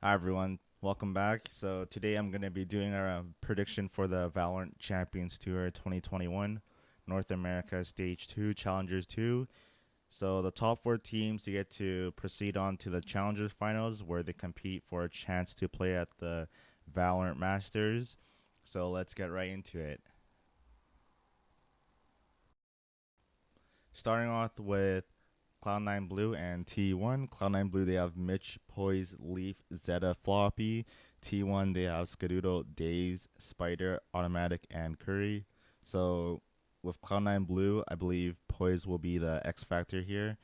Hi everyone, welcome back. So today I'm gonna be doing our prediction for the Valorant Champions Tour 2021, North America Stage 2, Challengers 2. So the top four teams to get to proceed on to the Challengers Finals, where they compete for a chance to play at the Valorant Masters. So let's get right into it. Starting off with Cloud9 Blue and T1. Cloud9 Blue, they have Mitch, Poise, Leaf, Zeta, Floppy. T1, they have Skadoodle, Daze, Spider, Automatic, and Curry. So with Cloud9 Blue, I believe Poise will be the X factor here.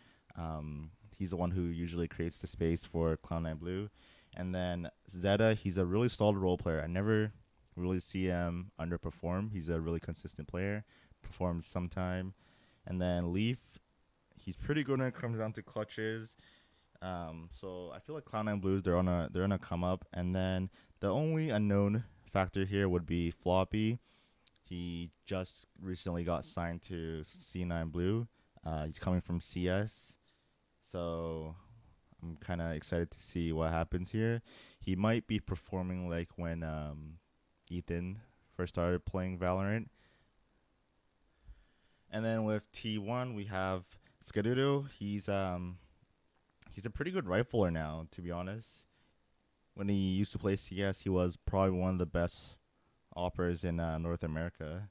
He's the one who usually creates the space for Cloud9 Blue. And then Zeta, he's a really solid role player. I never really see him underperform. He's a really consistent player, performs sometime. And then Leaf, he's pretty good when it comes down to clutches. So I feel like Cloud9 Blues they're on a come up, and then the only unknown factor here would be Floppy. He just recently got signed to C9 Blue. He's coming from CS, so I'm kind of excited to see what happens here. He might be performing like when Ethan first started playing Valorant. And then with T1, we have Skadoodle. He's a pretty good rifler now, to be honest. When he used to play CS, he was probably one of the best operators in North America,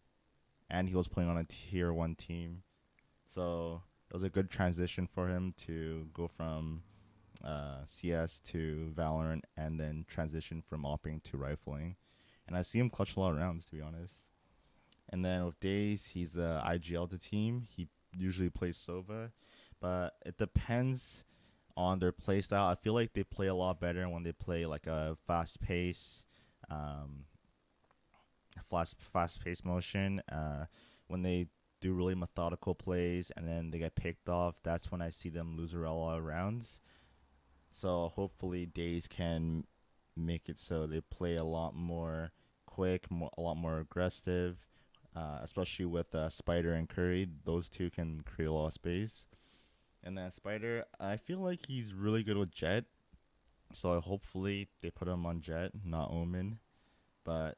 and he was playing on a tier one team. So it was a good transition for him to go from CS to Valorant, and then transition from oping to rifling. And I see him clutch a lot of rounds, to be honest. And then with Days, he's a IGL to team. He usually plays Sova, but it depends on their play style. I feel like they play a lot better when they play like a fast pace, fast pace motion. When they do really methodical plays and then they get picked off, that's when I see them lose a lot of rounds. So hopefully Days can make it so they play a lot more quick, a lot more aggressive, especially with Spider and Curry. Those two can create a lot of space. And then Spider, I feel like he's really good with Jet. So hopefully they put him on Jet, not Omen. But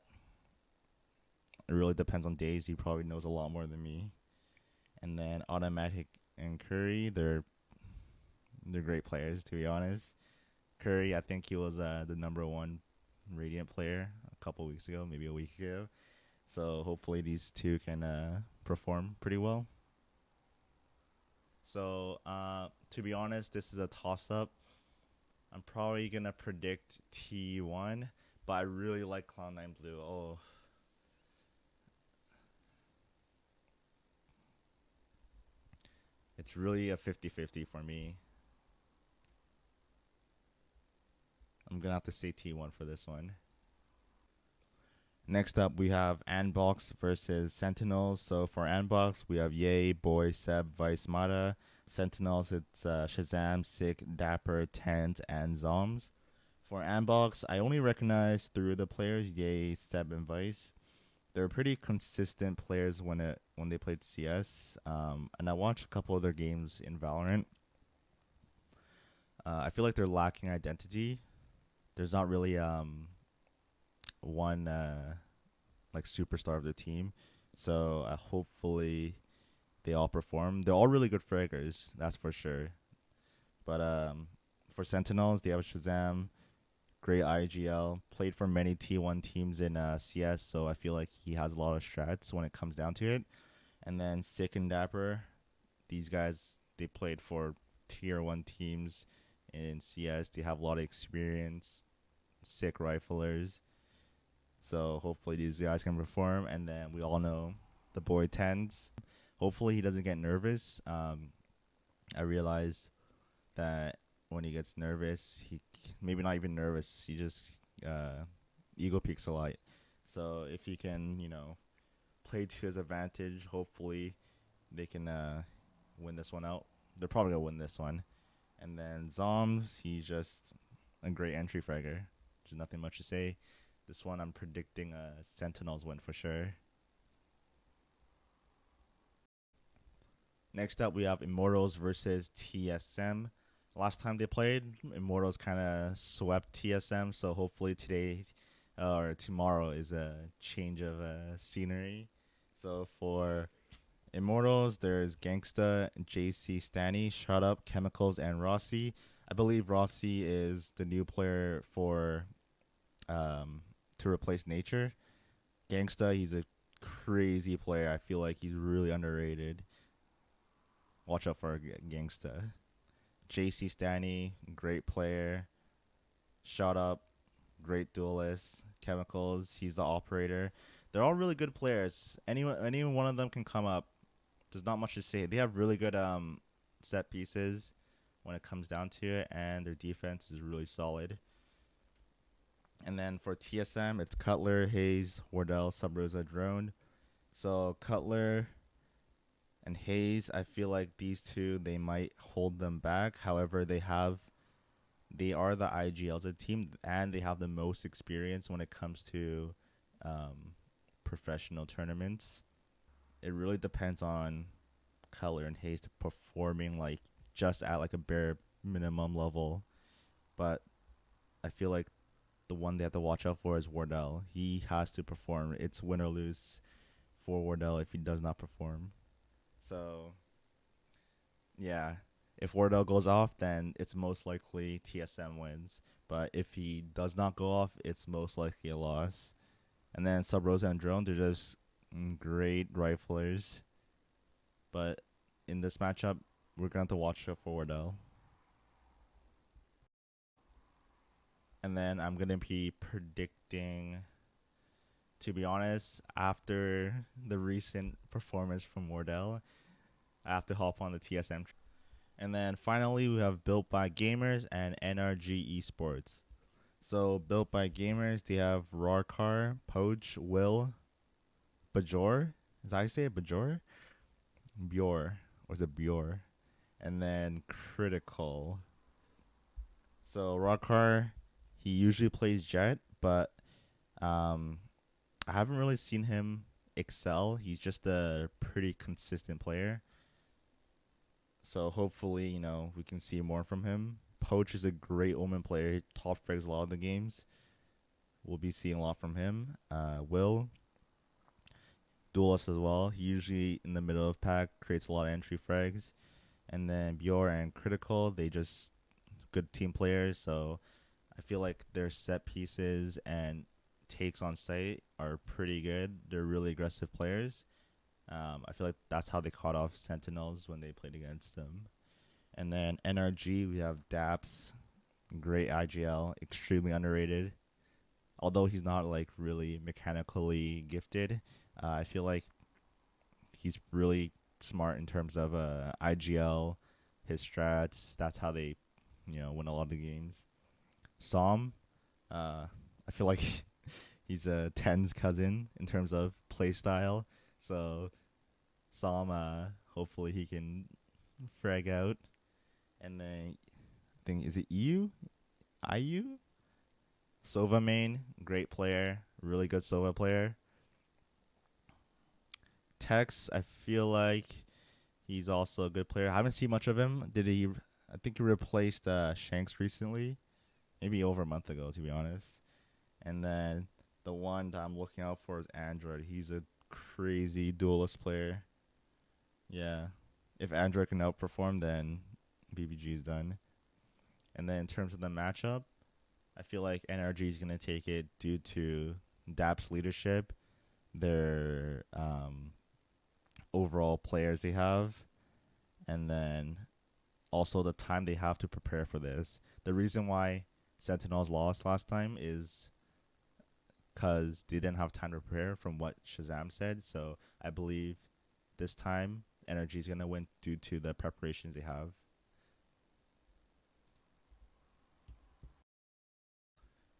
it really depends on Days. He probably knows a lot more than me. And then Automatic and Curry, they're great players, to be honest. Curry, I think he was the number one Radiant player a couple weeks ago, maybe a week ago. So hopefully these two can perform pretty well. So to be honest, this is a toss-up. I'm probably gonna predict T1, but I really like Cloud9 Blue. Oh, it's really a 50-50 for me. I'm gonna have to say T1 for this one. Next up, we have Anbox versus Sentinels. So for Anbox, we have Ye, Boy, Seb, Vice, Mata. Sentinels, it's Shazam, Sick, Dapper, Tent, and Zoms. For Anbox, I only recognize three of the players, Ye, Seb, and Vice. They're pretty consistent players when they played CS. And I watched a couple of their games in Valorant. I feel like they're lacking identity. There's not really one like superstar of the team. So hopefully they all perform. They're all really good fraggers, that's for sure. But for Sentinels, they have Shazam, great IGL, played for many T1 teams in CS, so I feel like he has a lot of strats when it comes down to it. And then Sick and Dapper, these guys, they played for tier 1 teams in CS. They have a lot of experience, sick riflers. So hopefully these guys can perform. And then we all know the boy tends. Hopefully he doesn't get nervous. I realize that when he gets nervous, he maybe not even nervous. He just ego peaks a lot. So if he can, play to his advantage, hopefully they can win this one out. They're probably gonna win this one. And then Zoms, he's just a great entry fragger. There's nothing much to say. This one I'm predicting a Sentinels win for sure. Next up, we have Immortals versus TSM. Last time they played, Immortals kind of swept TSM. So hopefully today or tomorrow is a change of scenery. So for Immortals, there's Gangsta, JC Stanny, Shut Up, Chemicals, and Rossi. I believe Rossi is the new player for um, to replace Nature. Gangsta, he's a crazy player. I feel like he's really underrated. Watch out for Gangsta. JC Stanny, great player. Shut Up, great duelist. Chemicals, he's the operator. They're all really good players. Any one of them can come up. There's not much to say. They have really good set pieces when it comes down to it, and their defense is really solid. And then for TSM, it's Cutler, Hayes, Wardell, Subrosa, Drone. So Cutler and Hayes, I feel like these two they might hold them back. However, they are the IGLs of the team, and they have the most experience when it comes to professional tournaments. It really depends on Cutler and Hayes performing like just at like a bare minimum level. But I feel like the one they have to watch out for is Wardell. He has to perform. It's win or lose for Wardell if he does not perform. So yeah, if Wardell goes off, then it's most likely TSM wins. But if he does not go off, it's most likely a loss. And then Sub Rosa and Drone, they're just great riflers. But in this matchup, we're going to have to watch out for Wardell. And then I'm going to be predicting, to be honest, after the recent performance from Wardell, I have to hop on the TSM. And then finally, we have Built by Gamers and NRG Esports. So Built by Gamers, they have Rarkar, Poach, Will, Bajor. Is that how you say it? Bajor? Bjor. Or is it Bjor? And then Critical. So Rarkar, he usually plays Jet, but I haven't really seen him excel. He's just a pretty consistent player. So hopefully, we can see more from him. Poach is a great Omen player. He top frags a lot of the games. We'll be seeing a lot from him. Will, duelist as well. He usually in the middle of pack creates a lot of entry frags. And then Bjor and Critical, they just good team players. So I feel like their set pieces and takes on site are pretty good. They're really aggressive players. I feel like that's how they caught off Sentinels when they played against them. And then NRG, we have Daps, great IGL, extremely underrated. Although he's not like really mechanically gifted, I feel like he's really smart in terms of IGL, his strats. That's how they, win a lot of the games. Som, I feel like he's a Ten's cousin in terms of play style. So Som, hopefully he can frag out. And then I think is it IU? Sova main, great player, really good Sova player. Tex, I feel like he's also a good player. I haven't seen much of him. I think he replaced Shanks recently, maybe over a month ago, to be honest. And then the one that I'm looking out for is Android. He's a crazy duelist player. Yeah, if Android can outperform, then BBG is done. And then in terms of the matchup, I feel like NRG is going to take it due to DAP's leadership, their overall players they have, and then also the time they have to prepare for this. The reason why Sentinels lost last time is because they didn't have time to prepare from what Shazam said. So I believe this time NRG is going to win due to the preparations they have.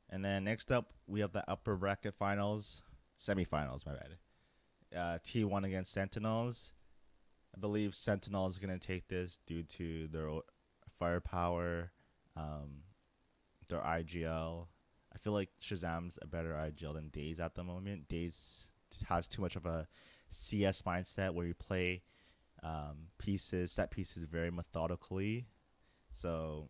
And then next up, we have the upper bracket finals, semifinals, my bad. T1 against Sentinels. I believe Sentinels is going to take this due to their firepower, their IGL. I feel like Shazam's a better IGL than Daze at the moment. Daze has too much of a CS mindset where you play set pieces very methodically. So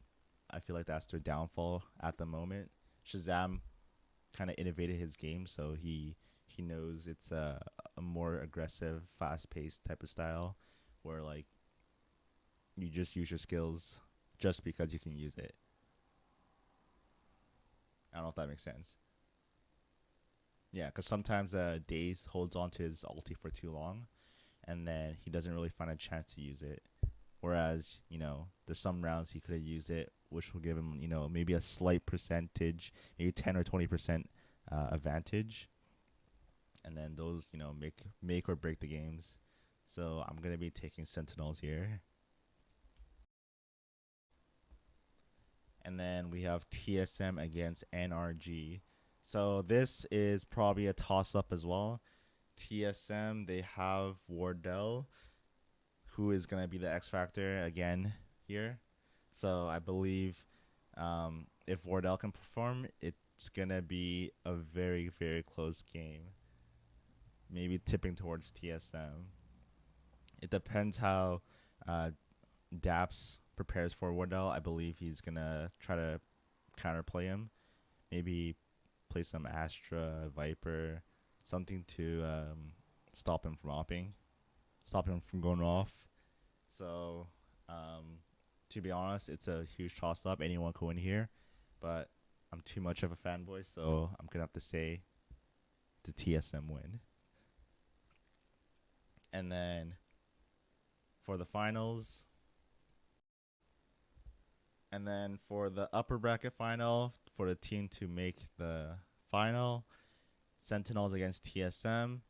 I feel like that's their downfall at the moment. Shazam kind of innovated his game, so he knows it's a more aggressive, fast paced type of style, where like you just use your skills just because you can use it. I don't know if that makes sense. Yeah, because sometimes Daze holds on to his ulti for too long, and then he doesn't really find a chance to use it. Whereas, there's some rounds he could have used it, which will give him, maybe a slight percentage, maybe 10 or 20% advantage. And then those, make or break the games. So I'm going to be taking Sentinels here. And then we have TSM against NRG. So this is probably a toss up as well. TSM, they have Wardell, who is going to be the X Factor again here. So I believe if Wardell can perform, it's going to be a very, very close game. Maybe tipping towards TSM. It depends how Daps prepares for Wardell. I believe he's going to try to counterplay him. Maybe play some Astra, Viper, something to stop him from opping, stop him from going off. So, to be honest, it's a huge toss up. Anyone could win here, but I'm too much of a fanboy, so I'm gonna have to say the TSM win. And then for the finals, and then for the upper bracket final, for the team to make the final, Sentinels against TSM.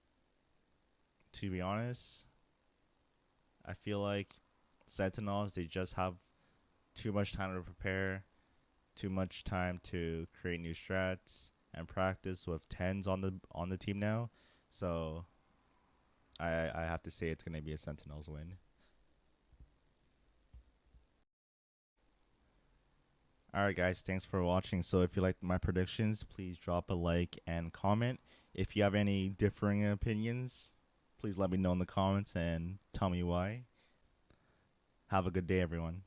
To be honest, I feel like Sentinels, they just have too much time to prepare, too much time to create new strats and practice with tens on the team now. So I have to say it's gonna be a Sentinels win. Alright guys, thanks for watching. So if you liked my predictions, please drop a like and comment. If you have any differing opinions, please let me know in the comments and tell me why. Have a good day, everyone.